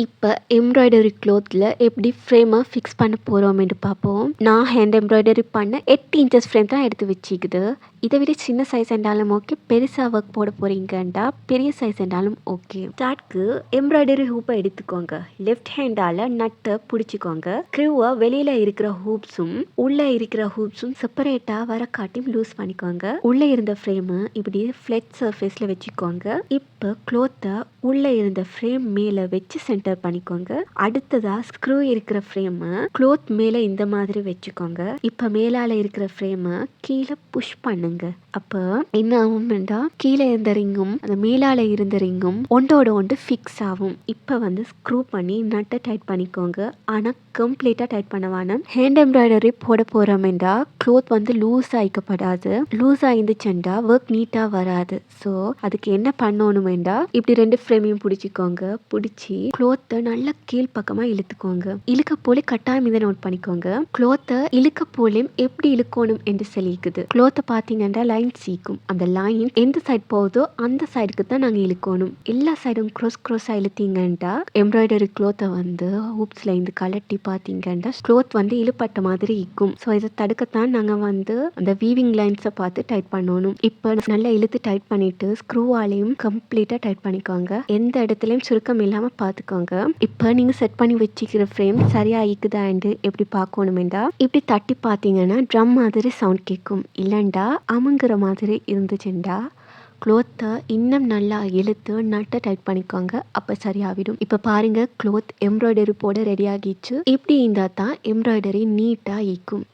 இப்போ எம்ப்ராய்டரி க்ளோத்தில் எப்படி ஃப்ரேமை ஃபிக்ஸ் பண்ண போகிறோம்னு பார்ப்போம். நான் ஹேண்ட் எம்ப்ராய்டரி பண்ண 8 இன்ச்சஸ் ஃப்ரேம் தான் எடுத்து வச்சுக்குது. இதை விட சின்ன சைஸ் என்றாலும் ஓகே, பெருசாக ஒர்க் போட போகிறீங்கண்டா பெரிய சைஸ் என்றாலும் ஓகே. ஸ்டார்ட்க்கு எம்ப்ராய்டரி ஹூப்பை எடுத்துக்கோங்க. லெஃப்ட் ஹேண்டால் நட்டை பிடிச்சிக்கோங்க. ஸ்க்ரூவை வெளியில் இருக்கிற ஹூப்ஸும் உள்ளே இருக்கிற ஹூப்ஸும் செப்பரேட்டாக வர காட்டி லூஸ் பண்ணிக்கோங்க. உள்ளே இருந்த ஃப்ரேமு இப்படி ஃப்ளட் சர்ஃபேஸில் வச்சுக்கோங்க. இப்போ க்ளோத்தை உள்ளே இருந்த ஃப்ரேம் மேலே வச்சு சென்டர் பண்ணிக்கோங்க. அடுத்ததா ஸ்க்ரூ இருக்கிற ஃப்ரேமை க்ளோத் மேலே இந்த மாதிரி வச்சுக்கோங்க. இப்போ மேலால இருக்கிற ஃப்ரேமை கீழே புஷ் பண்ணுங்க. அப்போ என்ன ஆகும்னா கீழே இருந்த ரிங்கும் அந்த மேலால இருந்த ரிங்கும் ஒன்றோட ஒன்று ஃபிக்ஸ் ஆகும். இப்போ ஸ்க்ரூ பண்ணி நட்டை டைட் பண்ணிக்கோங்க. ஆனால் கம்ப்ளீட்டாக டைட் பண்ண வேணாம். ஹேண்ட் எம்ப்ராய்டரி போட போகிறோம்டா க்ளோத் லூஸ் ஆகிக்கப்படாது. லூஸ் ஆயிருந்துச்சுண்டா ஒர்க் நீட்டாக வராது. ஸோ அதுக்கு என்ன பண்ணணுமெண்டா இப்படி 2 ஃப்ரேமையும் பிடிச்சிக்கோங்க. பிடிச்சி க்ளோத்தை நல்லா கீழ்ப்பக்கமாக இழுத்துக்கோங்க. இழுக்க போல கட்டாயம் இதை நோட் பண்ணிக்கோங்க. க்ளோத்தை இழுக்க போலையும் எப்படி இழுக்கணும் என்று சொல்லிக்குது. க்ளோத்தை பார்த்தீங்கன்னா லைன் சீக்கும். அந்த லைன் எந்த சைட் போகுதோ அந்த சைடுக்கு தான் நாங்கள் இழுக்கணும். எல்லா சைடும் க்ரோஸாக இழுத்தீங்கன்னா எம்ப்ராய்டரி க்ளோத்தை ஹூப்ஸ்ல இருந்து கலட்டி பார்த்தீங்கன்னா க்ளோத் இழுப்பட்ட மாதிரி இருக்கும். ஸோ இதை தடுக்கத்தான் நாங்கள் அந்த வீவிங் லைன்ஸை பார்த்து டைட் பண்ணணும். இப்போ நல்லா இழுத்து டைட் பண்ணிட்டு ஸ்க்ரூவாலையும் கம்ப்ளீட்டாக டைட் பண்ணிக்கோங்க. எந்த இடத்துலையும் சுருக்கம் இல்லாமல் பார்த்துக்கோங்க. இப்போ நீங்கள் செட் பண்ணி வச்சுக்கிற ஃப்ரேம் சரியாக இருக்குதாண்டு எப்படி பார்க்கணுமெண்டா இப்படி தட்டி பார்த்தீங்கன்னா ட்ரம் மாதிரி சவுண்ட் கேட்கும். இல்லைண்டா அமுங்குற மாதிரி இருந்துச்சுண்டா க்ளோத்தை இன்னும் நல்லா இழுத்து நட்டை டைட் பண்ணிக்கோங்க. அப்போ சரியாகிடும். இப்போ பாருங்கள் க்ளோத் எம்ப்ராய்டரி போட ரெடி ஆகிடுச்சு. இப்படி இருந்தால் தான் எம்ப்ராய்டரி நீட்டாக இருக்கும்.